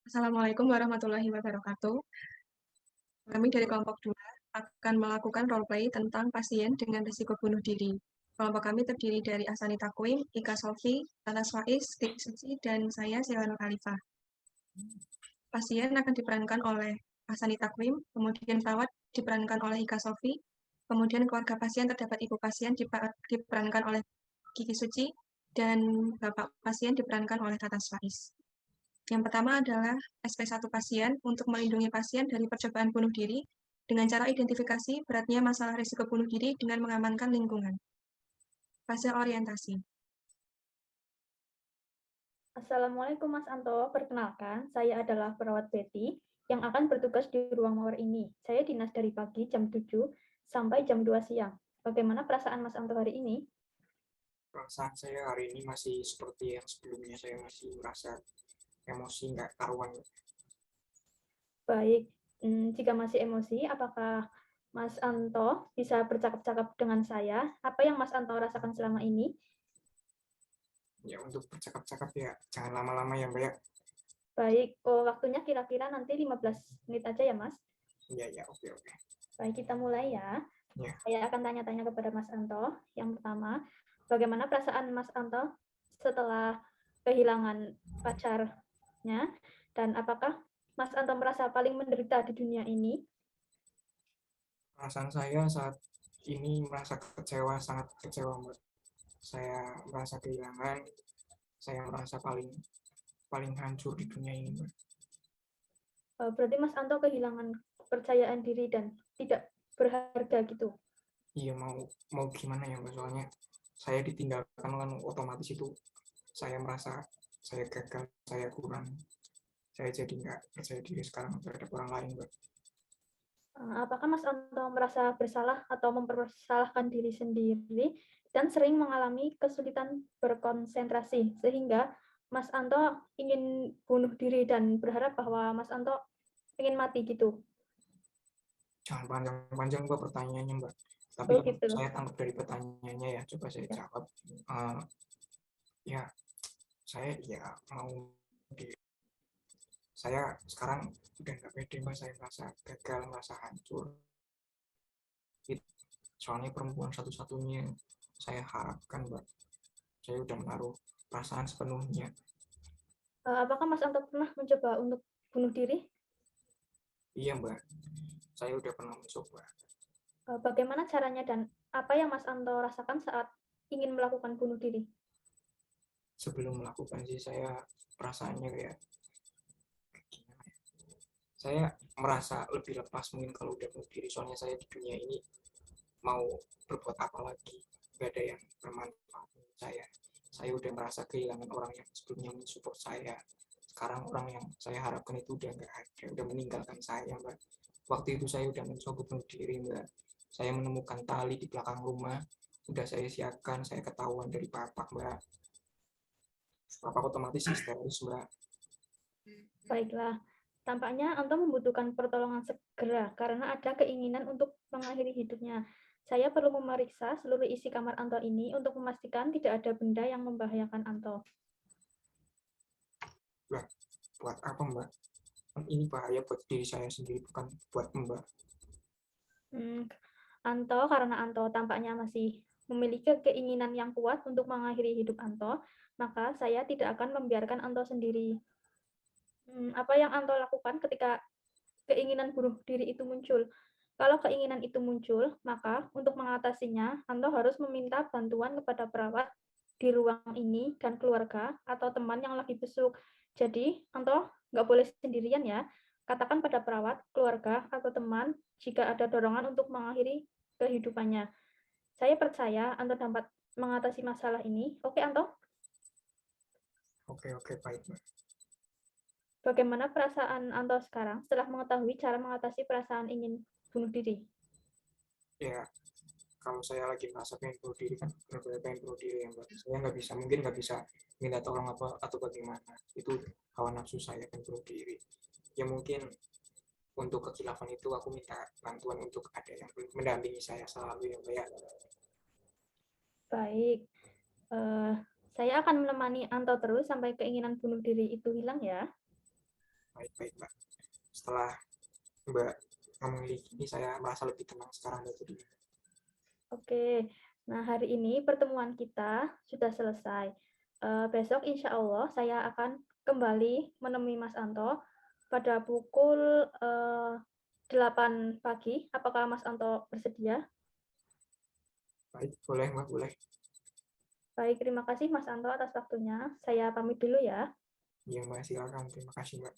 Assalamualaikum warahmatullahi wabarakatuh. Kami dari kelompok 2 akan melakukan roleplay tentang pasien dengan risiko bunuh diri. Kelompok kami terdiri dari Ahsani Takwim, Ika Sofi, Tanas Faiz, Kiki Suci, dan saya Silvano Khalifah. Pasien akan diperankan oleh Ahsani Takwim, kemudian perawat diperankan oleh Ika Sofi, kemudian keluarga pasien terdapat ibu pasien diperankan oleh Kiki Suci, dan bapak pasien diperankan oleh Tanas Faiz. Yang pertama adalah SP1 pasien untuk melindungi pasien dari percobaan bunuh diri dengan cara identifikasi beratnya masalah risiko bunuh diri dengan mengamankan lingkungan. Fase orientasi. Assalamualaikum Mas Anto, perkenalkan saya adalah perawat Betty yang akan bertugas di ruang mawar ini. Saya dinas dari pagi jam 7 sampai jam 2 siang. Bagaimana perasaan Mas Anto hari ini? Perasaan saya hari ini masih seperti yang sebelumnya, saya masih merasa emosi nggak karuan. Baik, jika masih emosi, apakah Mas Anto bisa bercakap-cakap dengan saya? Apa yang Mas Anto rasakan selama ini? Ya, untuk bercakap-cakap ya jangan lama-lama ya Mbak ya. Baik, waktunya kira-kira nanti 15 menit aja ya Mas. Ya, oke. Baik, kita mulai ya. Ya. Saya akan tanya-tanya kepada Mas Anto. Yang pertama, bagaimana perasaan Mas Anto setelah kehilangan pacarnya? Dan apakah Mas Anto merasa paling menderita di dunia ini? Perasaan saya saat ini merasa kecewa, sangat kecewa Mbak. Saya merasa kehilangan, saya merasa paling hancur di dunia ini Mbak. Berarti Mas Anto kehilangan kepercayaan diri dan tidak berharga gitu. Iya, mau gimana ya Mbak, soalnya saya ditinggalkan kan otomatis itu saya merasa saya gagal, saya kurang, saya jadi nggak percaya diri sekarang terhadap orang lain Mbak. Apakah Mas Anto merasa bersalah atau mempersalahkan diri sendiri dan sering mengalami kesulitan berkonsentrasi sehingga Mas Anto ingin bunuh diri dan berharap bahwa Mas Anto ingin mati gitu? Jangan panjang-panjang Mbak pertanyaannya Mbak. Tapi Gitu. saya tangkap dari pertanyaannya ya, coba saya jawab. Ya, saya ya mau di saya sekarang udah nggak pede Mbak, saya merasa gagal, merasa hancur. Soalnya perempuan satu-satunya saya harapkan Mbak. Saya udah menaruh perasaan sepenuhnya. Apakah Mas Anto pernah mencoba untuk bunuh diri? Iya Mbak, saya udah pernah mencoba. Bagaimana caranya dan apa yang Mas Anto rasakan saat ingin melakukan bunuh diri? Sebelum melakukan sih saya perasaannya kayak gimana ya? Saya merasa lebih lepas mungkin kalau udah bunuh diri. Soalnya saya di dunia ini mau berbuat apa lagi, gak ada yang bermanfaat menurut saya udah merasa kehilangan orang yang sebelumnya mensupport saya. Sekarang orang yang saya harapkan itu udah nggak ada, udah meninggalkan saya Mbak. Waktu itu saya udah mencoba bunuh diri Mbak, saya menemukan tali di belakang rumah, udah saya siapkan, saya ketahuan dari bapak Mbak. Bapak otomatis histeris Mbak. Baiklah, tampaknya Anto membutuhkan pertolongan segera karena ada keinginan untuk mengakhiri hidupnya. Saya perlu memeriksa seluruh isi kamar Anto ini untuk memastikan tidak ada benda yang membahayakan Anto. Lah, buat apa Mbak? Ini bahaya buat diri saya sendiri, bukan buat Mbak. Anto, karena Anto tampaknya masih memiliki keinginan yang kuat untuk mengakhiri hidup Anto, maka saya tidak akan membiarkan Anto sendiri. Apa yang Anto lakukan ketika keinginan bunuh diri itu muncul? Kalau keinginan itu muncul, maka untuk mengatasinya, Anto harus meminta bantuan kepada perawat di ruang ini dan keluarga atau teman yang lagi besuk. Jadi, Anto nggak boleh sendirian ya. Katakan pada perawat, keluarga, atau teman jika ada dorongan untuk mengakhiri kehidupannya. Saya percaya Anto dapat mengatasi masalah ini. Oke, Anto? Oke, baik Mbak. Bagaimana perasaan Anto sekarang setelah mengetahui cara mengatasi perasaan ingin bunuh diri? Ya, kalau saya lagi merasa pengen bunuh diri kan benar-benar pengen bunuh diri ya Mbak. Saya mungkin nggak bisa minta tolong apa atau bagaimana. Itu hawa nafsu saya pengen bunuh diri. Ya mungkin untuk kekhilafan itu aku minta bantuan untuk ada yang mendampingi saya selalu ya Mbak ya. Baik, saya akan menemani Anto terus sampai keinginan bunuh diri itu hilang ya. Baik-baik, Mbak. Setelah Mbak memiliki ini, saya merasa lebih tenang sekarang dari dulu. Oke, nah hari ini pertemuan kita sudah selesai. Besok insya Allah saya akan kembali menemui Mas Anto pada pukul 8 pagi. Apakah Mas Anto bersedia? Baik, boleh Mbak, boleh. Baik, terima kasih Mas Anto atas waktunya. Saya pamit dulu ya. Iya Mbak, silakan. Terima kasih Mbak.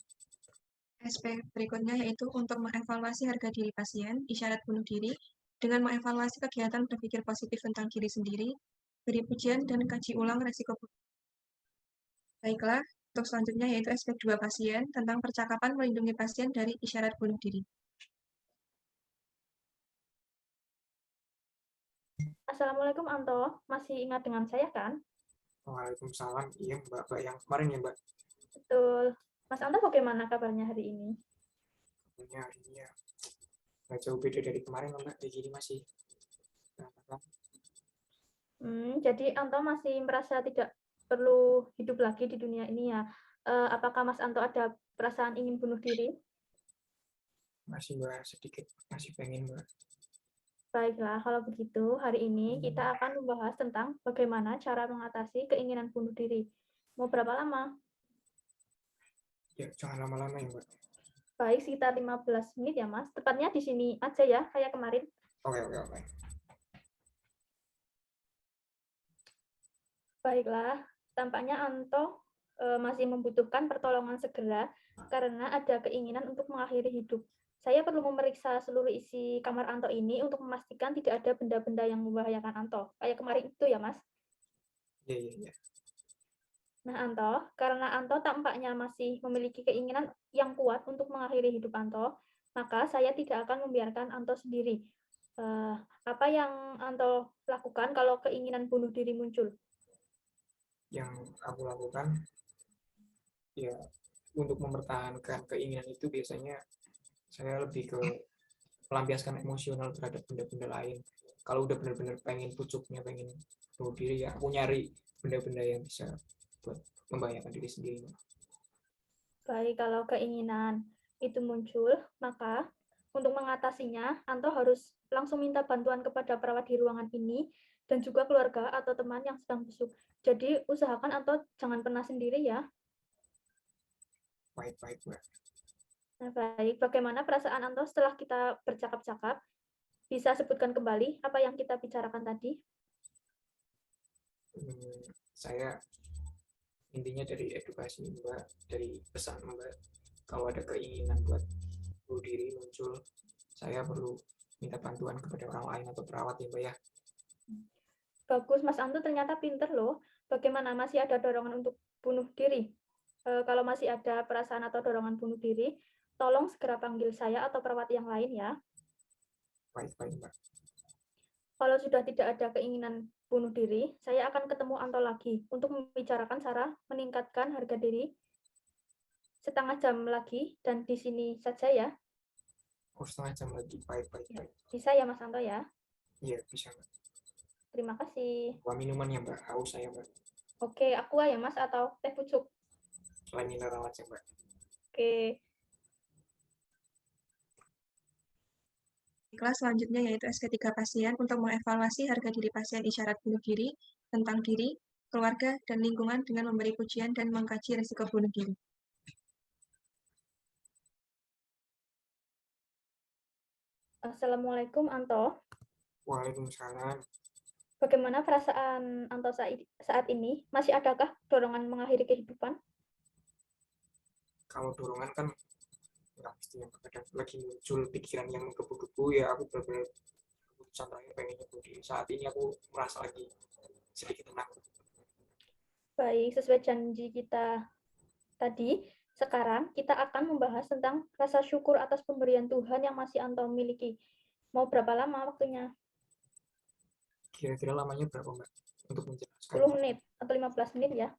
Aspek berikutnya yaitu untuk mengevaluasi harga diri pasien, isyarat bunuh diri, dengan mengevaluasi kegiatan berpikir positif tentang diri sendiri, beri pujian, dan kaji ulang resiko bunuh diri. Baiklah, untuk selanjutnya yaitu aspek 2 pasien, tentang percakapan melindungi pasien dari isyarat bunuh diri. Assalamualaikum Anto, masih ingat dengan saya kan? Waalaikumsalam. Iya Mbak, Mbak yang kemarin ya Mbak. Betul. Mas Anto bagaimana kabarnya hari ini? Punya hari ini ya nggak jauh beda dari kemarin Mbak. Kayak gini masih. Nah, Jadi Anto masih merasa tidak perlu hidup lagi di dunia ini ya. Apakah Mas Anto ada perasaan ingin bunuh diri? masih Mbak, sedikit masih pengen Mbak. Baiklah, kalau begitu hari ini kita akan membahas tentang bagaimana cara mengatasi keinginan bunuh diri. Mau berapa lama? Ya jangan lama-lama ya Mbak. Baik, sekitar 15 menit ya Mas. Tepatnya di sini aja ya, kayak kemarin. Oke, oke, oke. Baiklah, tampaknya Anto masih membutuhkan pertolongan segera karena ada keinginan untuk mengakhiri hidup. Saya perlu memeriksa seluruh isi kamar Anto ini untuk memastikan tidak ada benda-benda yang membahayakan Anto. Kayak kemarin itu ya, Mas. Iya, iya, iya. Nah, Anto, karena Anto tampaknya masih memiliki keinginan yang kuat untuk mengakhiri hidup Anto, maka saya tidak akan membiarkan Anto sendiri. Apa yang Anto lakukan kalau keinginan bunuh diri muncul? Yang aku lakukan ya untuk mempertahankan keinginan itu biasanya saya lebih ke melampiaskan emosional terhadap benda-benda lain. Kalau udah benar-benar pengen pucuknya, pengen bunuh diri, ya aku nyari benda-benda yang bisa buat membahayakan diri sendiri. Baik, kalau keinginan itu muncul, maka untuk mengatasinya, Anto harus langsung minta bantuan kepada perawat di ruangan ini dan juga keluarga atau teman yang sedang busuk. Jadi, usahakan Anto jangan pernah sendiri ya. Baik-baik, Mbak. Nah, baik, bagaimana perasaan Anto setelah kita bercakap-cakap? Bisa sebutkan kembali apa yang kita bicarakan tadi? Saya intinya dari edukasi Mbak, dari pesan Mbak, kalau ada keinginan buat bunuh diri muncul, saya perlu minta bantuan kepada orang lain atau perawat ya Mbak ya. Bagus, Mas Anto ternyata pinter loh. Bagaimana masih ada dorongan untuk bunuh diri? Kalau masih ada perasaan atau dorongan bunuh diri, tolong segera panggil saya atau perawat yang lain ya. Baik-baik Mbak. Kalau sudah tidak ada keinginan bunuh diri, saya akan ketemu Anto lagi untuk membicarakan cara meningkatkan harga diri setengah jam lagi dan di sini saja ya. Oh, setengah jam lagi. Baik-baik. Ya, Baik. bisa ya Mas Anto ya. Iya, bisa Mbak. Terima kasih. Wah, minuman ya Mbak, haus saya Mbak. Oke, aqua ya Mas atau teh pucuk? Lain mineral aja Mbak. Oke. Kelas selanjutnya yaitu SK3 pasien untuk mengevaluasi harga diri pasien isyarat bunuh diri, tentang diri, keluarga, dan lingkungan dengan memberi pujian dan mengkaji risiko bunuh diri. Assalamualaikum Anto. Waalaikumsalam. Bagaimana perasaan Anto saat ini? Masih adakah dorongan mengakhiri kehidupan? Kalau dorongan kan nggak mesti yang kadang lagi muncul pikiran yang menggebu-gebu ya aku benar-benar keputusan terakhir pengen bunuh diri. Saat ini aku merasa lagi sedikit tenang. Baik, sesuai janji kita tadi, sekarang kita akan membahas tentang rasa syukur atas pemberian Tuhan yang masih Anto miliki. Mau berapa lama waktunya? Kira-kira lamanya berapa Mbak untuk menjelaskan? 10 menit atau 15 menit ya.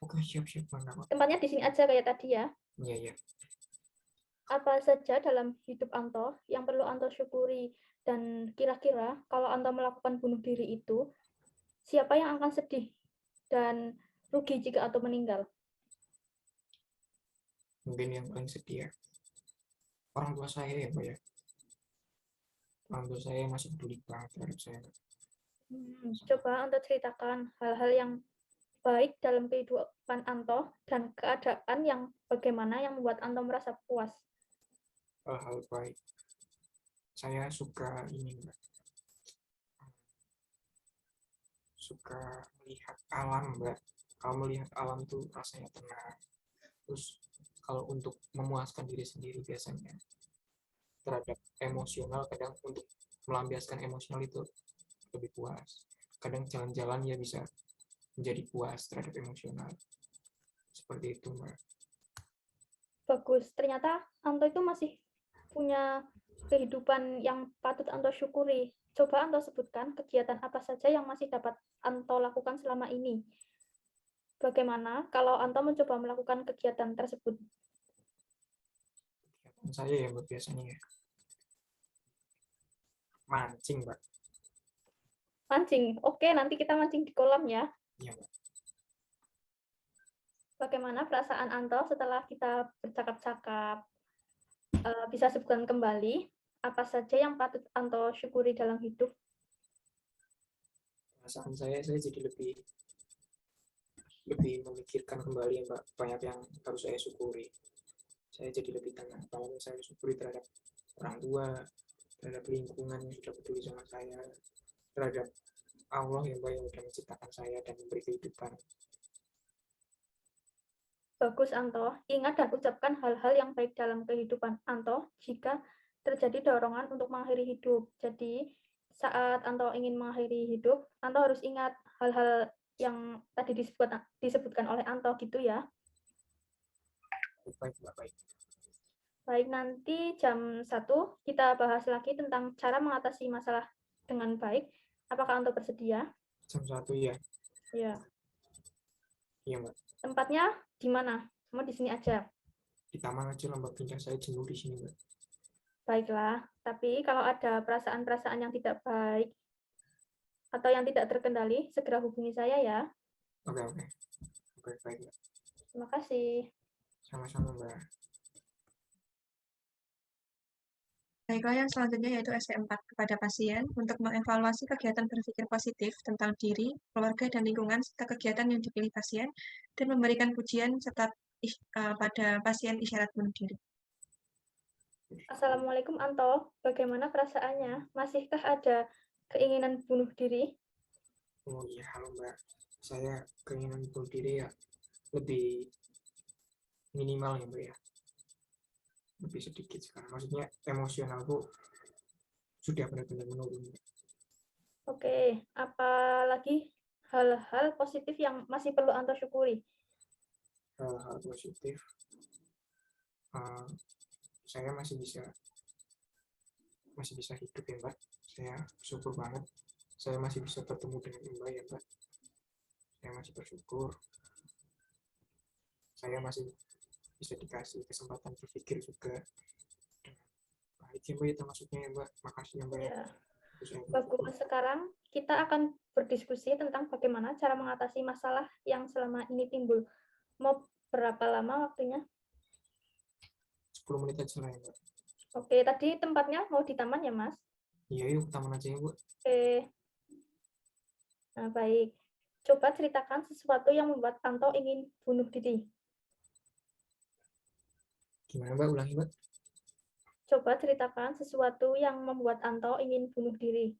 Oke, siap-siap Mbak. Tempatnya di sini aja kayak tadi ya. Iya, iya. Apa saja dalam hidup Anto yang perlu Anto syukuri dan kira-kira kalau Anto melakukan bunuh diri itu, siapa yang akan sedih dan rugi jika Anto meninggal? Mungkin yang paling sedih ya orang tua saya ya Mbak ya. Orang tua saya masih peduli banget terhadap saya. Coba Anto ceritakan hal-hal yang baik dalam kehidupan Anto dan keadaan yang bagaimana yang membuat Anto merasa puas. Hal-hal baik, saya suka ini Mbak, suka melihat alam Mbak. Kalau melihat alam tuh rasanya tenang. Terus kalau untuk memuaskan diri sendiri biasanya terhadap emosional, kadang untuk melampiaskan emosional itu lebih puas. Kadang jalan-jalan ya bisa menjadi puas terhadap emosional. Seperti itu Mbak. Bagus, ternyata Anto itu masih punya kehidupan yang patut Anto syukuri. Coba Anto sebutkan kegiatan apa saja yang masih dapat Anto lakukan selama ini. Bagaimana kalau Anto mencoba melakukan kegiatan tersebut? Kegiatan saya ya Mbak biasanya ya mancing Mbak. Mancing. Oke, nanti kita mancing di kolam ya. Iya Mbak. Bagaimana perasaan Anto setelah kita bercakap-cakap? Bisa sebutkan kembali apa saja yang patut Anto syukuri dalam hidup? Perasaan saya jadi lebih memikirkan kembali ya Mbak, banyak yang harus saya syukuri. Saya jadi lebih tenang kalau saya syukuri terhadap orang tua, terhadap lingkungan yang sudah peduli sama saya, terhadap Allah yang Mbak yang sudah menciptakan saya dan memberi kehidupan. Bagus Anto, ingat dan ucapkan hal-hal yang baik dalam kehidupan Anto jika terjadi dorongan untuk mengakhiri hidup. Jadi saat Anto ingin mengakhiri hidup, Anto harus ingat hal-hal yang tadi disebutkan oleh Anto gitu ya. Baik Mbak, baik. Baik, nanti jam 1 kita bahas lagi tentang cara mengatasi masalah dengan baik. Apakah Anto bersedia? Jam 1 ya? Ya. Iya Mbak. Tempatnya di mana? Mau di sini aja. Di taman aja lah Mbak, pindah saya jenuh di sini Mbak. Baiklah, tapi kalau ada perasaan-perasaan yang tidak baik atau yang tidak terkendali, segera hubungi saya ya. Oke, oke. Oke, baik Mbak. Terima kasih. Sama-sama Mbak. Baiklah, yang selanjutnya yaitu SC4 kepada pasien untuk mengevaluasi kegiatan berpikir positif tentang diri, keluarga, dan lingkungan, serta kegiatan yang dipilih pasien, dan memberikan pujian serta pada pasien isyarat bunuh diri. Assalamualaikum Anto, bagaimana perasaannya? Masihkah ada keinginan bunuh diri? Oh iya, halo Mbak. Saya keinginan bunuh diri ya lebih minimal ya Mbak ya. Lebih sedikit sekarang. Maksudnya emosionalku sudah benar-benar menurun. Oke, apalagi hal-hal positif yang masih perlu Anto syukuri? Hal-hal positif, saya masih bisa hidup ya Mbak. Saya bersyukur banget. Saya masih bisa bertemu dengan Mbak ya Mbak. Saya masih bersyukur. Saya masih bisa dikasih kesempatan berpikir juga. Baik ya Mbak, itu maksudnya ya Mbak. Makasih ya Mbak ya. Ya. Bagus, sekarang kita akan berdiskusi tentang bagaimana cara mengatasi masalah yang selama ini timbul. Mau berapa lama waktunya? 10 menit aja lah ya Mbak. Oke, tadi tempatnya mau di taman ya, Mas? Iya, yuk ke taman aja ya Mbak. Oke. Nah, baik. Coba ceritakan sesuatu yang membuat Anto ingin bunuh diri. Gimana Mbak, ulangi Mbak. Coba ceritakan sesuatu yang membuat Anto ingin bunuh diri.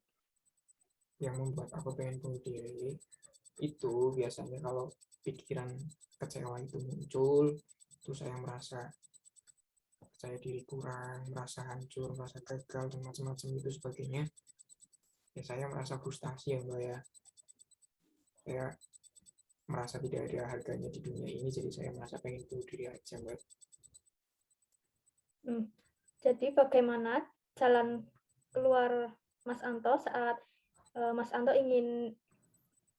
Yang membuat aku pengen bunuh diri itu biasanya kalau pikiran kecewa itu muncul, terus saya merasa saya diri kurang, merasa hancur, merasa gagal, dan macam-macam itu sebagainya. Ya saya merasa frustasi ya Mbak ya. Saya merasa tidak ada harganya di dunia ini, jadi saya merasa pengen bunuh diri aja Mbak. Jadi bagaimana jalan keluar Mas Anto saat Mas Anto ingin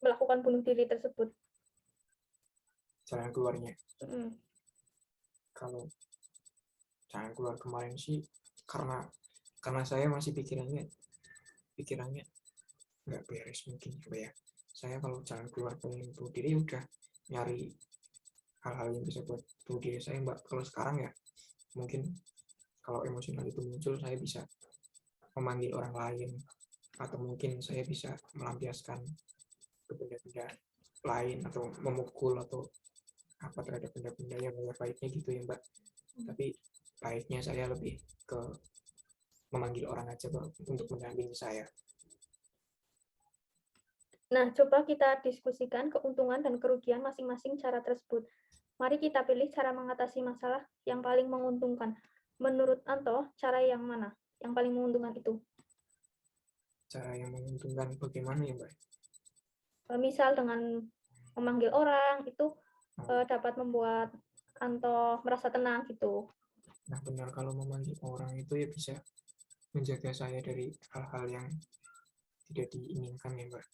melakukan bunuh diri tersebut? Jalan keluarnya. Hmm. Kalau jalan keluar kemarin sih karena saya masih pikirannya nggak beres mungkin Mbak ya. Saya kalau jalan keluar pengen bunuh diri udah nyari hal-hal yang bisa buat bunuh diri saya, Mbak. Kalau sekarang ya mungkin kalau emosional itu muncul, saya bisa memanggil orang lain, atau mungkin saya bisa melampiaskan ke benda-benda lain, atau memukul atau apa terhadap benda-benda yang nggak baiknya gitu ya, Mbak. Tapi baiknya saya lebih ke memanggil orang aja, Mbak, untuk mendampingi saya. Nah, coba kita diskusikan keuntungan dan kerugian masing-masing cara tersebut. Mari kita pilih cara mengatasi masalah yang paling menguntungkan. Menurut Anto, cara yang mana yang paling menguntungkan itu? Cara yang menguntungkan bagaimana ya, Mbak? Misal dengan memanggil orang itu dapat membuat Anto merasa tenang gitu. Nah, benar, kalau memanggil orang itu ya bisa menjaga saya dari hal-hal yang tidak diinginkan ya, Mbak.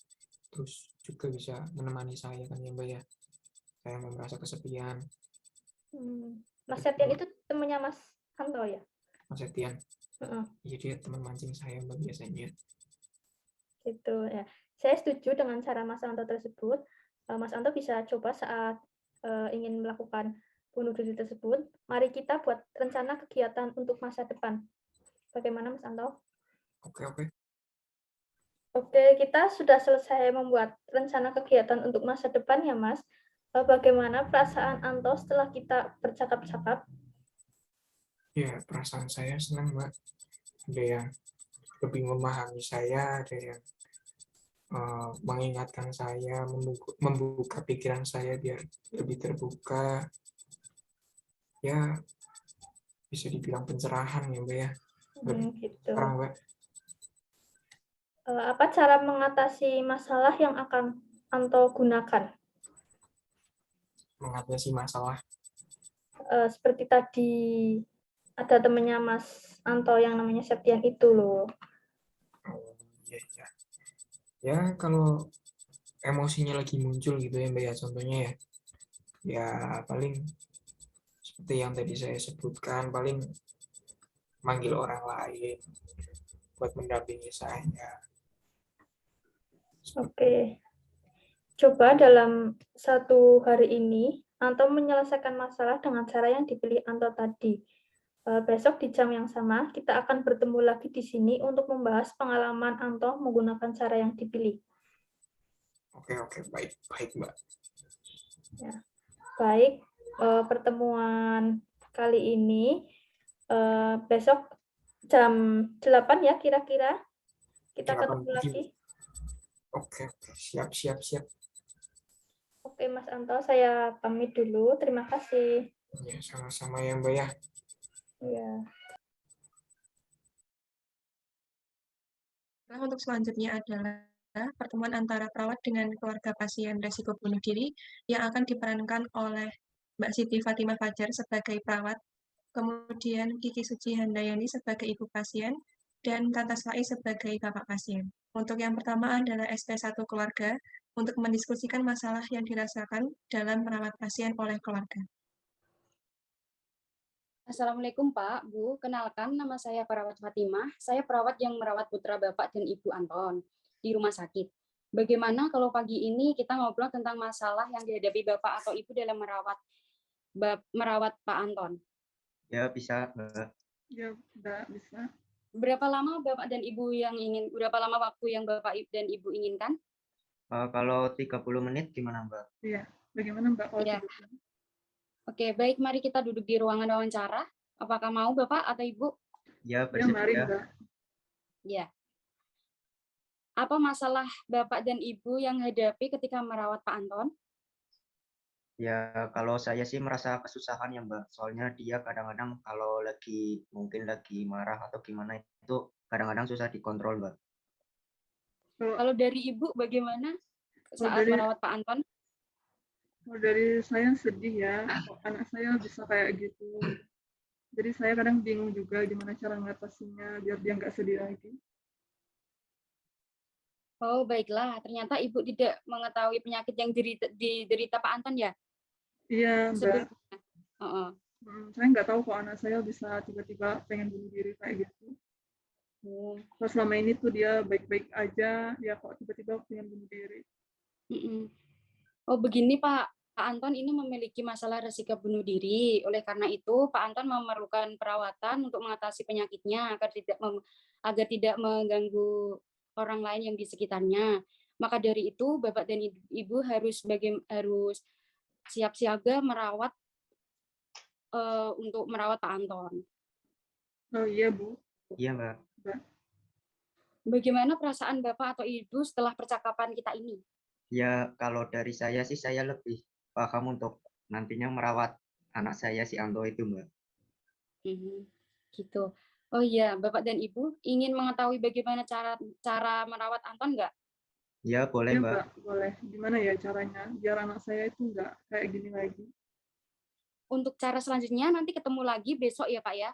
Terus juga bisa menemani saya kan ya, Mbak ya. Saya mau merasa kesepian. Mas Septian itu temannya Mas Anto ya? Mas Septian. Iya, dia teman mancing saya, Mbak, biasanya. Gitu ya. Saya setuju dengan cara Mas Anto tersebut. Mas Anto bisa coba saat ingin melakukan bunuh diri tersebut. Mari kita buat rencana kegiatan untuk masa depan. Bagaimana Mas Anto? Oke. Oke, kita sudah selesai membuat rencana kegiatan untuk masa depan ya Mas. Bagaimana perasaan Anto setelah kita bercakap-cakap? Ya, perasaan saya senang, Mbak. Ada yang lebih memahami saya, ada yang mengingatkan saya, membuka pikiran saya biar lebih terbuka. Ya, bisa dibilang pencerahan ya, Mbak ya. Gitu. Sekarang, Mbak. Apa cara mengatasi masalah yang akan Anto gunakan? Mengatasi masalah. Seperti tadi ada temannya Mas Anto yang namanya Septian itu loh. Oh, iya. Ya, kalau emosinya lagi muncul gitu ya, Mbak ya, contohnya ya. Ya, paling seperti yang tadi saya sebutkan, paling manggil orang lain buat mendampingi saya. Oke. Coba dalam satu hari ini, Anto menyelesaikan masalah dengan cara yang dipilih Anto tadi. Besok di jam yang sama, kita akan bertemu lagi di sini untuk membahas pengalaman Anto menggunakan cara yang dipilih. Oke, baik, Mbak. Ya. Baik, pertemuan kali ini besok jam 8 ya kira-kira kita ketemu lagi. Oke, siap. Oke, Mas Anto, saya pamit dulu. Terima kasih. Ya, sama-sama ya, Mbak ya. Ya. Nah, untuk selanjutnya adalah pertemuan antara perawat dengan keluarga pasien risiko bunuh diri yang akan diperankan oleh Mbak Siti Fatimah Fajar sebagai perawat, kemudian Kiki Suci Handayani sebagai ibu pasien, dan Tata Slai sebagai bapak pasien. Untuk yang pertama adalah SP1 keluarga untuk mendiskusikan masalah yang dirasakan dalam merawat pasien oleh keluarga. Assalamualaikum Pak, Bu. Kenalkan, nama saya Perawat Fatimah. Saya perawat yang merawat putra Bapak dan Ibu Anton di rumah sakit. Bagaimana kalau pagi ini kita ngobrol tentang masalah yang dihadapi Bapak atau Ibu dalam merawat Pak Anton? Ya, bisa, Mbak. Ya, bisa. Berapa lama Bapak dan Ibu berapa lama waktu yang Bapak dan Ibu inginkan? Kalau 30 menit gimana, Mbak? Iya, bagaimana Mbak kalau Ya. 30? Oke, baik, mari kita duduk di ruangan wawancara. Apakah mau Bapak atau Ibu? Ya, Ya, bersedia. mari Mbak. Ya. Apa masalah Bapak dan Ibu yang hadapi ketika merawat Pak Anton? Ya, kalau saya sih merasa kesusahan ya, Mbak. Soalnya dia kadang-kadang kalau mungkin lagi marah atau gimana itu kadang-kadang susah dikontrol, Mbak. Kalau dari Ibu bagaimana saat merawat Pak Anton? Kalau dari saya sedih ya, kok anak saya bisa kayak gitu. Jadi saya kadang bingung juga gimana cara mengatasinya biar dia nggak sedih lagi. Oh, baiklah. Ternyata Ibu tidak mengetahui penyakit yang diderita Pak Anton ya? Iya, Mbak. Sebelumnya. Saya nggak tahu kok anak saya bisa tiba-tiba pengen bunuh diri kayak gitu. Terus selama ini tuh dia baik-baik aja, ya kok tiba-tiba pengen bunuh diri. Oh, begini Pak. Pak Anton ini memiliki masalah risiko bunuh diri. Oleh karena itu, Pak Anton memerlukan perawatan untuk mengatasi penyakitnya agar tidak mengganggu orang lain yang di sekitarnya. Maka dari itu, Bapak dan Ibu harus siap siaga untuk merawat Pak Anton. Oh iya, Bu. Iya, Mbak. Bagaimana perasaan Bapak atau Ibu setelah percakapan kita ini? Ya, kalau dari saya sih saya lebih paham untuk nantinya merawat anak saya si Anto itu, Mbak. Gitu. Oh iya, Bapak dan Ibu ingin mengetahui bagaimana cara merawat Anton nggak? Ya, boleh, Iya, Mbak. Mbak, boleh. Gimana ya caranya biar anak saya itu nggak kayak gini lagi? Untuk cara selanjutnya nanti ketemu lagi besok ya Pak ya.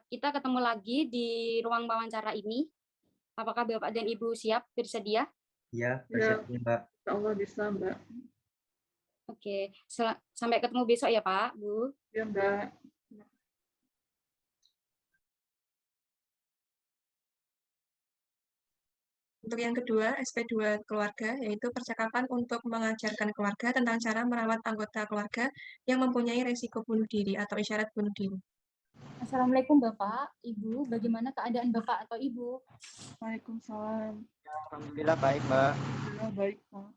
Kita ketemu lagi di ruang wawancara ini. Apakah Bapak dan Ibu siap bersedia? Ya, Ya, bersedia, Mbak. insya Allah bisa, Mbak. Oke, sampai ketemu besok ya Pak, Bu. Ya, Mbak. Untuk yang kedua, SP2 keluarga, yaitu percakapan untuk mengajarkan keluarga tentang cara merawat anggota keluarga yang mempunyai risiko bunuh diri atau isyarat bunuh diri. Assalamualaikum Bapak, Ibu. Bagaimana keadaan Bapak atau Ibu? Waalaikumsalam. Alhamdulillah baik, Mbak. Alhamdulillah baik, Pak.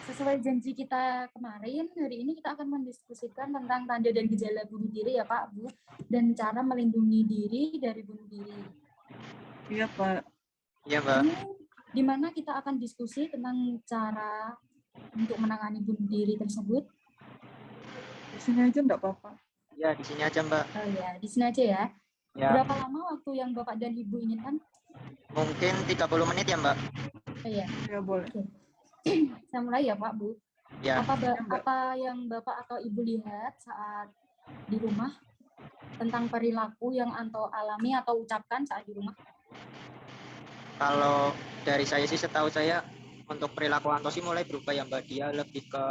Sesuai janji kita kemarin, hari ini kita akan mendiskusikan tentang tanda dan gejala bunuh diri ya Pak, Bu, dan cara melindungi diri dari bunuh diri. Iya, Pak. Iya, Mbak. Ini di mana kita akan diskusi tentang cara untuk menangani bunuh diri tersebut. Di sini aja enggak apa-apa. Ya, di sini aja, Mbak. Oh ya, di sini aja ya. Ya, Berapa lama waktu yang Bapak dan Ibu inginkan? mungkin 30 menit ya, Mbak. Oh ya, Ya, boleh. saya mulai ya Pak, Bu. Ya. Apa yang Bapak atau Ibu lihat saat di rumah tentang perilaku yang Anto alami atau ucapkan saat di rumah? Kalau dari saya sih, setahu saya untuk perilaku Anto sih mulai berubah ya Mbak. Dia lebih ke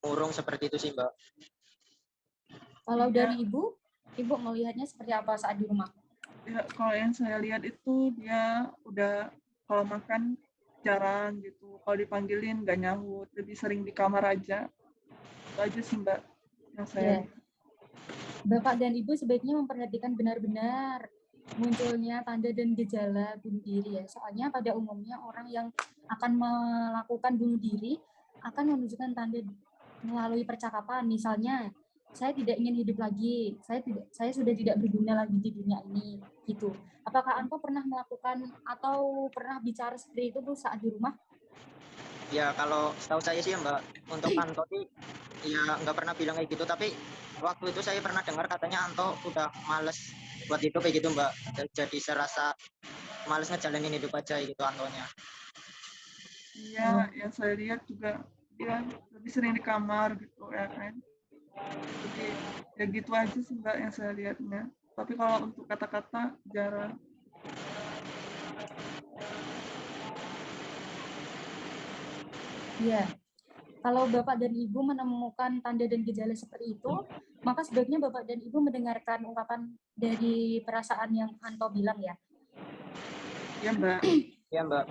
murung seperti itu sih Mbak. Kalau dari Ibu melihatnya seperti apa saat di rumah? Ya, kalau yang saya lihat itu dia udah kalau makan jarang gitu. Kalau dipanggilin nggak nyahut, lebih sering di kamar aja. Itu aja sih, Mbak, yang saya lihat. Bapak dan Ibu sebaiknya memperhatikan benar-benar munculnya tanda dan gejala bunuh diri ya. Soalnya pada umumnya orang yang akan melakukan bunuh diri akan menunjukkan tanda melalui percakapan. Misalnya, saya tidak ingin hidup lagi, saya sudah tidak berguna lagi di dunia ini, gitu. Apakah Anto pernah melakukan atau pernah bicara seperti itu Bu saat di rumah? Ya kalau setahu saya sih Mbak, untuk Anto sih ya nggak pernah bilang kayak gitu. Tapi waktu itu saya pernah dengar katanya Anto udah males buat hidup kayak gitu Mbak. Dan jadi serasa males ngejalanin hidup aja gitu Antonya. Iya, yang saya lihat juga dia lebih sering di kamar gitu ya kan. Jadi ya gitu aja sih Mbak yang saya lihatnya. Tapi kalau untuk kata-kata jarang. Iya. Kalau Bapak dan Ibu menemukan tanda dan gejala seperti itu, maka sebaiknya Bapak dan Ibu mendengarkan ungkapan dari perasaan yang Anto bilang ya. Iya Mbak. Iya Mbak.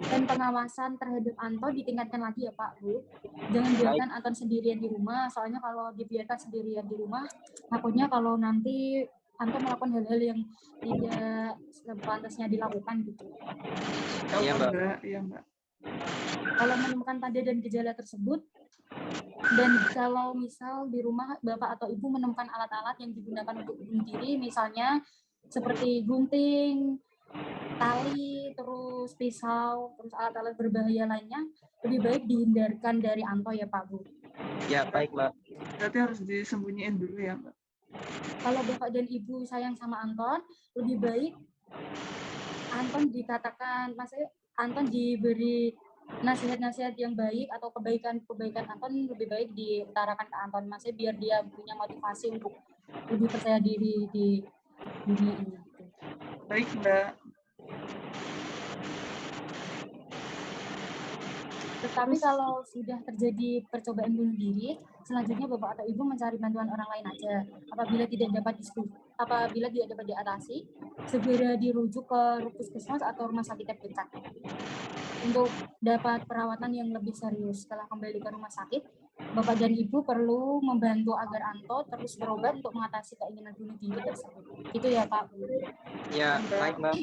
Dan pengawasan terhadap Anto ditingkatkan lagi ya Pak, Bu. Jangan biarkan Anton sendirian di rumah, soalnya kalau dibiarkan sendirian di rumah, takutnya kalau nanti Anto melakukan hal-hal yang tidak sepantasnya dilakukan gitu. Iya Mbak. Iya Mbak. Kalau menemukan tanda dan gejala tersebut, dan kalau misal di rumah Bapak atau Ibu menemukan alat-alat yang digunakan untuk bunuh diri, misalnya seperti gunting, tali, terus pisau, terus alat-alat berbahaya lainnya, lebih baik dihindarkan dari Anto ya Pak Bu. Ya baik Mbak. Berarti harus disembunyiin dulu ya Mbak. Kalau Bapak dan Ibu sayang sama Anton, lebih baik Anton dikatakan, maksudnya Anton diberi nasihat-nasihat yang baik atau kebaikan-kebaikan Anton lebih baik diutarakan ke Anton, maksudnya biar dia punya motivasi untuk lebih percaya diri di dunia ini. Baik Mbak. Tetapi kalau sudah terjadi percobaan bunuh diri, selanjutnya Bapak atau Ibu mencari bantuan orang lain aja. Apabila tidak dapat diatasi, segera dirujuk ke puskesmas atau rumah sakit terdekat untuk dapat perawatan yang lebih serius. Setelah kembali ke rumah sakit, Bapak dan Ibu perlu membantu agar Anto terus berobat untuk mengatasi keinginan bunuh diri tersebut. Itu ya Pak. Ya, baik Mbak.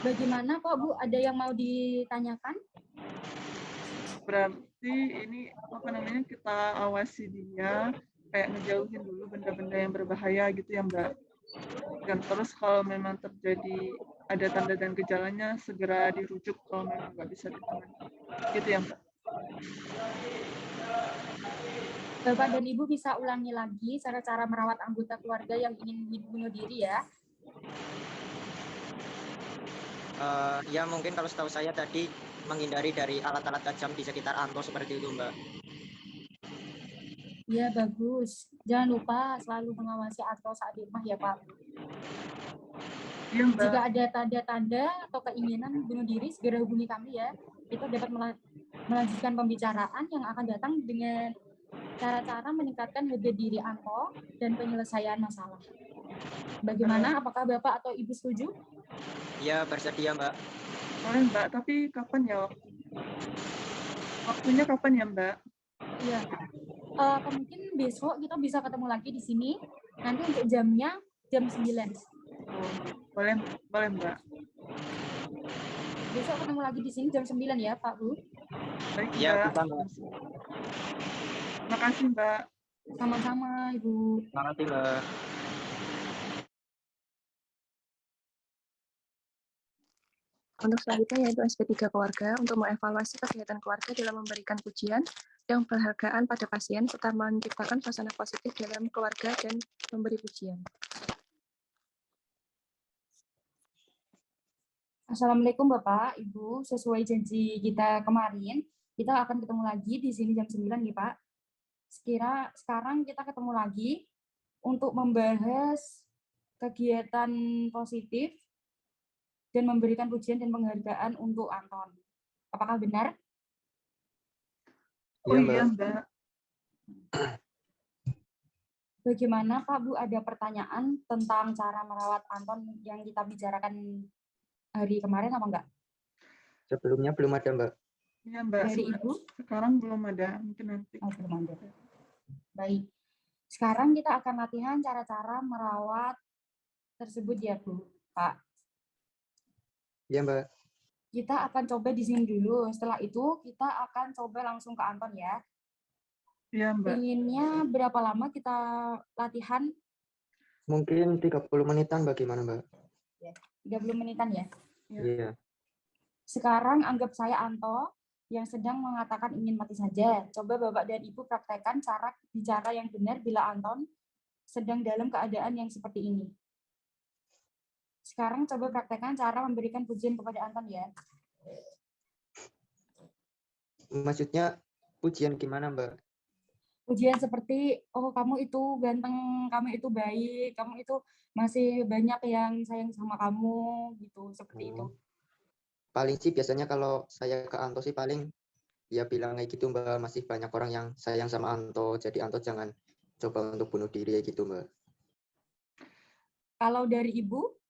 Bagaimana Pak Bu? Ada yang mau ditanyakan? Berarti ini apa namanya, kita awasi dia, kayak ngejauhin dulu benda-benda yang berbahaya gitu ya Mbak. Dan terus kalau memang terjadi ada tanda dan gejalanya, segera dirujuk kalau memang nggak bisa ditangani. Gitu ya Mbak. Bapak dan Ibu bisa ulangi lagi cara-cara merawat anggota keluarga yang ingin bunuh diri ya. Ya mungkin kalau setahu saya tadi menghindari dari alat-alat tajam di sekitar Anto seperti itu Mbak. Ya bagus. Jangan lupa selalu mengawasi Anto saat di rumah ya Pak. Iya Mbak. Jika ada tanda-tanda atau keinginan bunuh diri, segera hubungi kami ya. Kita dapat melanjutkan pembicaraan yang akan datang dengan cara-cara meningkatkan harga diri Anto dan penyelesaian masalah. Bagaimana? Apakah Bapak atau Ibu setuju? Ya bersedia Mbak. Boleh Mbak, tapi kapan ya waktunya kapan ya Mbak? Iya. Mungkin besok kita bisa ketemu lagi di sini. Nanti untuk jamnya jam 9. Oh, boleh Mbak. Besok ketemu lagi di sini jam 9 ya Pak Bu. Baik Ya, Mbak. bisa Mbak. Makasih Mbak. Sama-sama Ibu. Terima kasih Mbak. Untuk selanjutnya yaitu SP3 keluarga untuk mengevaluasi kegiatan keluarga dalam memberikan pujian dan penghargaan pada pasien serta menciptakan suasana positif dalam keluarga dan memberi pujian. Assalamualaikum Bapak, Ibu. Sesuai janji kita kemarin, kita akan ketemu lagi di sini jam 9 nih Pak. Sekarang kita ketemu lagi untuk membahas kegiatan positif dan memberikan pujian dan penghargaan untuk Anton. Apakah benar? Oh iya Mbak. Bagaimana Pak Bu, ada pertanyaan tentang cara merawat Anton yang kita bicarakan hari kemarin apa enggak? Sebelumnya belum ada Mbak. Iya Mbak. Dari Ibu? Sekarang belum ada, mungkin nanti. Oh, belum ada. Baik. Sekarang kita akan latihan cara-cara merawat tersebut ya Bu, Pak. Iya Mbak. Kita akan coba di sini dulu. Setelah itu kita akan coba langsung ke Anton ya. Iya Mbak. Inginnya berapa lama kita latihan? Mungkin 30 menitan bagaimana Mbak? 30 menitan ya. Iya. Sekarang anggap saya Anto yang sedang mengatakan ingin mati saja. Coba Bapak dan Ibu praktekkan cara bicara yang benar bila Anton sedang dalam keadaan yang seperti ini. Sekarang coba praktekkan cara memberikan pujian kepada Anton ya. Maksudnya pujian gimana Mbak? Pujian seperti, oh kamu itu ganteng, kamu itu baik, kamu itu masih banyak yang sayang sama kamu, gitu, seperti itu. Paling sih biasanya kalau saya ke Anto sih paling ya bilang kayak gitu Mbak, masih banyak orang yang sayang sama Anto, jadi Anto jangan coba untuk bunuh diri gitu Mbak. Kalau dari Ibu?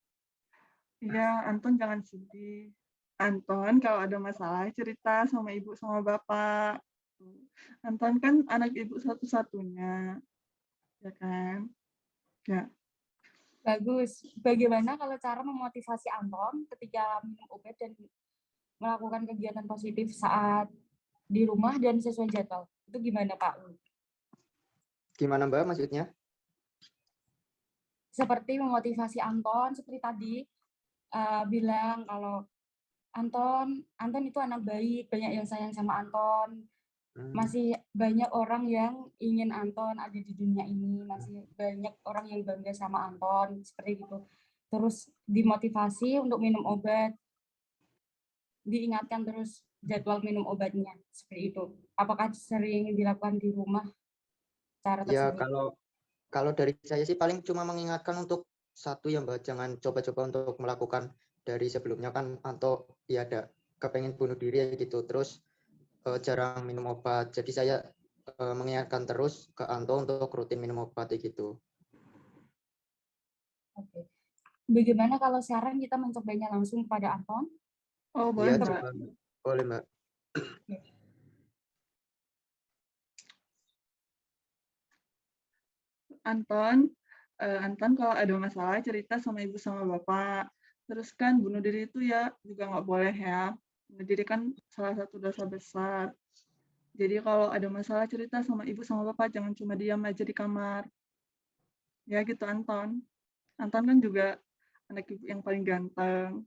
Iya, Anton jangan sedih. Anton kalau ada masalah cerita sama ibu sama bapak. Anton kan anak ibu satu-satunya, ya kan? Ya. Bagus. Bagaimana kalau cara memotivasi Anton ketika minum obat dan melakukan kegiatan positif saat di rumah dan sesuai jadwal? Itu gimana Pak? Gimana Mbak maksudnya? Seperti memotivasi Anton, seperti tadi bilang kalau Anton itu anak baik, banyak yang sayang sama Anton. Masih banyak orang yang ingin Anton ada di dunia ini, masih banyak orang yang bangga sama Anton, seperti itu. Terus dimotivasi untuk minum obat, diingatkan terus jadwal minum obatnya, seperti itu. Apakah sering dilakukan di rumah cara Ya tersebut? kalau dari saya sih paling cuma mengingatkan untuk satu ya Mbak, jangan coba-coba untuk melakukan dari sebelumnya kan Anto ya ada kepengen bunuh diri gitu, terus jarang minum obat. Jadi saya mengingatkan terus ke Anto untuk rutin minum obat gitu. Oke. Bagaimana kalau sekarang kita mencobanya langsung pada Anton? Oh, Iya, boleh, Mbak. coba boleh Mbak. Anton, Anton kalau ada masalah cerita sama ibu sama bapak. Terus kan bunuh diri itu ya juga nggak boleh ya. Bunuh diri kan salah satu dosa besar. Jadi kalau ada masalah cerita sama ibu sama bapak, jangan cuma diam aja di kamar. Ya gitu Anton. Anton kan juga anak ibu yang paling ganteng.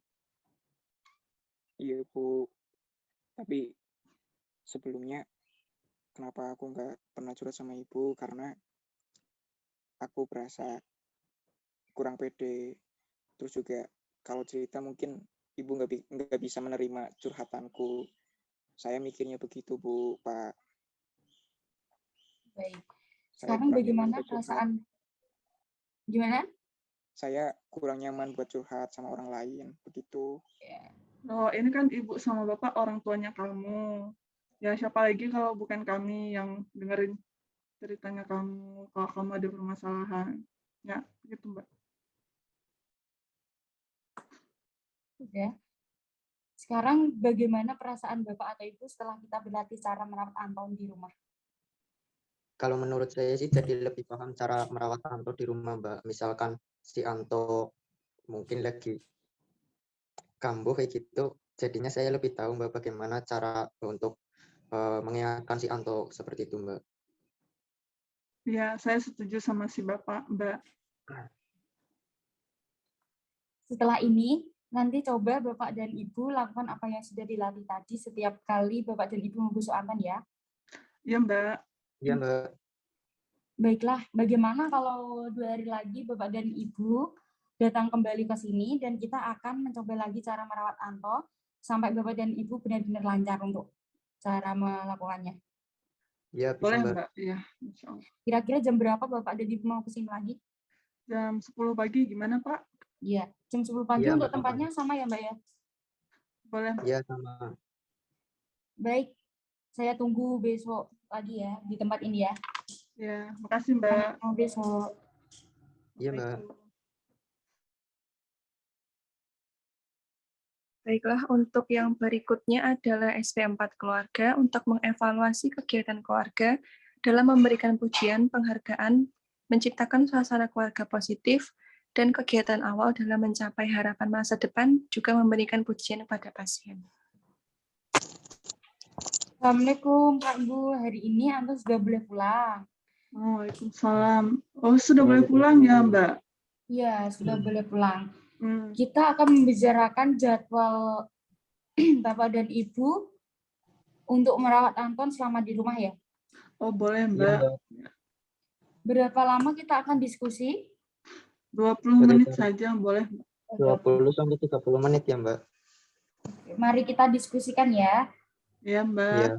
Iya Bu, tapi sebelumnya kenapa aku nggak pernah curhat sama ibu, karena aku berasa kurang pede. Terus juga kalau cerita mungkin ibu nggak bisa menerima curhatanku. Saya mikirnya begitu Bu, Pak. Baik. Saya Sekarang kurang nyaman bagaimana buat curhat. perasaan? Gimana? Saya kurang nyaman buat curhat sama orang lain, begitu. Oh, ini kan ibu sama bapak orang tuanya kamu. Ya siapa lagi kalau bukan kami yang dengerin ceritanya kamu kalau kamu ada permasalahan. Ya, gitu Mbak. Udah. Sekarang bagaimana perasaan Bapak atau Ibu setelah kita berlatih cara merawat Anton di rumah? Kalau menurut saya sih jadi lebih paham cara merawat Anto di rumah Mbak. Misalkan si Anto mungkin lagi kambuh kayak gitu, jadinya saya lebih tahu Mbak bagaimana cara untuk mengingatkan si Anto seperti itu Mbak. Ya, saya setuju sama si Bapak, Mbak. Setelah ini, nanti coba Bapak dan Ibu lakukan apa yang sudah dilatih tadi setiap kali Bapak dan Ibu membusuk Anton ya. Iya, Mbak. Iya Mbak. Baiklah, bagaimana kalau 2 hari lagi Bapak dan Ibu datang kembali ke sini dan kita akan mencoba lagi cara merawat Anto sampai Bapak dan Ibu benar-benar lancar untuk cara melakukannya. Iya bisa Boleh, Mbak. Mbak. Iya, Insya Allah. Kira-kira jam berapa Bapak dan Ibu mau kesini lagi? Jam 10 pagi gimana, Pak? Iya, jam 10 pagi Iya, untuk Mbak. tempatnya sama ya Mbak ya? Boleh, Mbak. Iya sama. Baik, saya tunggu besok lagi ya di tempat ini ya. Ya, makasih, Mbak. Sampai besok. Iya Mbak. Baiklah, untuk yang berikutnya adalah SP4 keluarga untuk mengevaluasi kegiatan keluarga dalam memberikan pujian, penghargaan, menciptakan suasana keluarga positif, dan kegiatan awal dalam mencapai harapan masa depan juga memberikan pujian kepada pasien. Assalamualaikum Kak Ibu, hari ini Anto sudah boleh pulang. Waalaikumsalam. Oh, sudah boleh pulang ya, Mbak? Iya, sudah boleh pulang. Hmm. Kita akan membicarakan jadwal Bapak dan Ibu untuk merawat Anton selama di rumah ya. Oh, boleh, Iya Mbak. Mbak. Berapa lama kita akan diskusi? 20 menit saja, boleh, Mbak. 20 sampai 30 menit ya Mbak. Mari kita diskusikan ya. Iya, Mbak. Iya.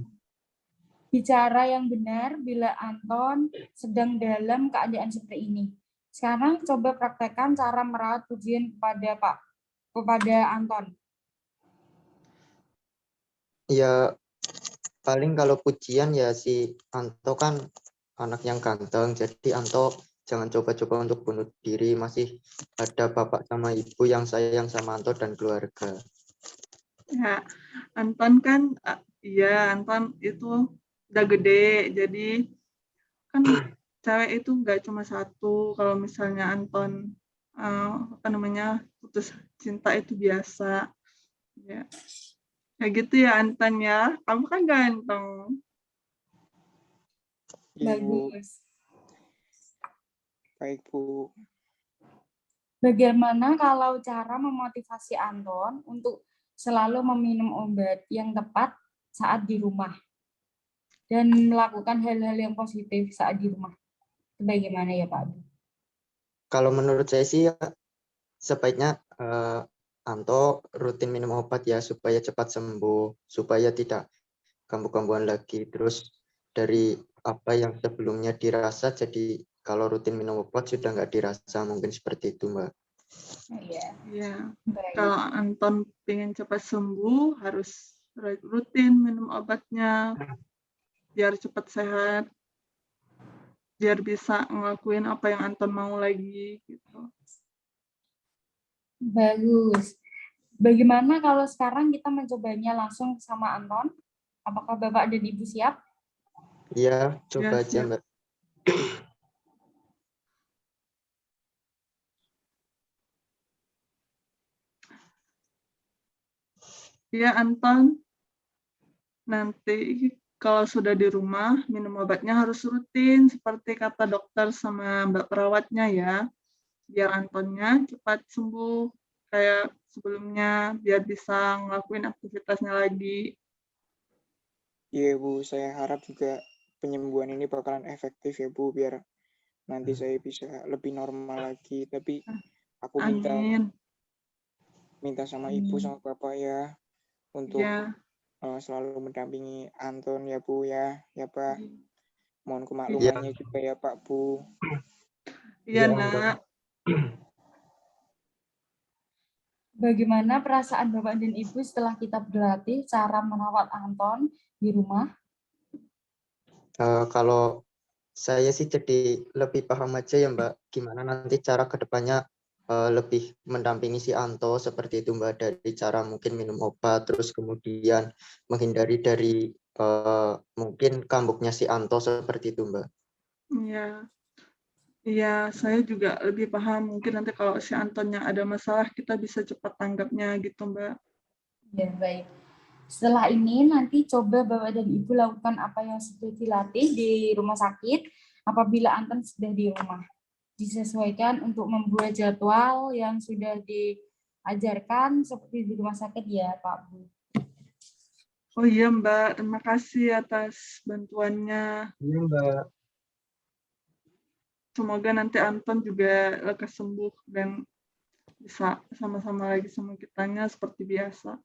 Bicara yang benar bila Anton sedang dalam keadaan seperti ini. Sekarang coba praktekkan cara merawat pujian kepada Anton. Ya paling kalau pujian ya si Anto kan anak yang ganteng, jadi Anto jangan coba-coba untuk bunuh diri, masih ada bapak sama ibu yang sayang sama Anto dan keluarga. Ya, Anton kan, iya Anton itu udah gede, jadi kan cewek itu nggak cuma satu. Kalau misalnya Anton putus cinta itu biasa. Ya, kayak gitu ya Anton ya. Kamu kan ganteng. Bagus. Baik Bu. Bagaimana kalau cara memotivasi Anton untuk selalu meminum obat yang tepat saat di rumah dan melakukan hal-hal yang positif saat di rumah? Bagaimana ya Pak? Kalau menurut saya sih ya, sebaiknya Anto rutin minum obat ya supaya cepat sembuh, supaya tidak kambuh-kambuhan lagi. Terus dari apa yang sebelumnya dirasa, jadi kalau rutin minum obat sudah nggak dirasa, mungkin seperti itu Mbak. Iya, Ya, baik. kalau Anton pengen cepat sembuh, harus rutin minum obatnya biar cepat sehat, biar bisa ngelakuin apa yang Anton mau lagi gitu. Bagus. Bagaimana kalau sekarang kita mencobanya langsung sama Anton? Apakah Bapak dan Ibu siap? Iya, Ya, coba aja siap. Mbak. Ya, Anton, nanti kalau sudah di rumah, minum obatnya harus rutin, seperti kata dokter sama Mbak perawatnya ya, biar Antonnya cepat sembuh, kayak sebelumnya, biar bisa ngelakuin aktivitasnya lagi. Iya Bu, saya harap juga penyembuhan ini bakalan efektif ya Bu, biar nanti saya bisa lebih normal lagi. Tapi aku Amin. minta sama Ibu sama Bapak ya untuk Ya, selalu mendampingi Anton ya Bu ya Pak. Mohon Iya, kemaklumannya juga ya Pak Bu. iya iya, nak. Mbak. Bagaimana perasaan Bapak dan Ibu setelah kita berlatih cara merawat Anton di rumah? Kalau saya sih jadi lebih paham aja ya Mbak, gimana nanti cara kedepannya lebih mendampingi si Anto seperti itu Mbak, dari cara mungkin minum obat, terus kemudian menghindari dari mungkin kambuknya si Anto seperti itu Mbak. Iya. Iya, saya juga lebih paham. Mungkin nanti kalau si Antonnya ada masalah, kita bisa cepat tanggapnya gitu, Mbak. Ya, baik. Setelah ini nanti coba Bapak dan Ibu lakukan apa yang sudah dilatih di rumah sakit apabila Anton sudah di rumah. Disesuaikan untuk membuat jadwal yang sudah diajarkan seperti di rumah sakit ya Pak Bu. Oh iya, Mbak. Terima kasih atas bantuannya. Iya Mbak. Semoga nanti Anton juga lekas sembuh dan bisa sama-sama lagi sama kitanya seperti biasa.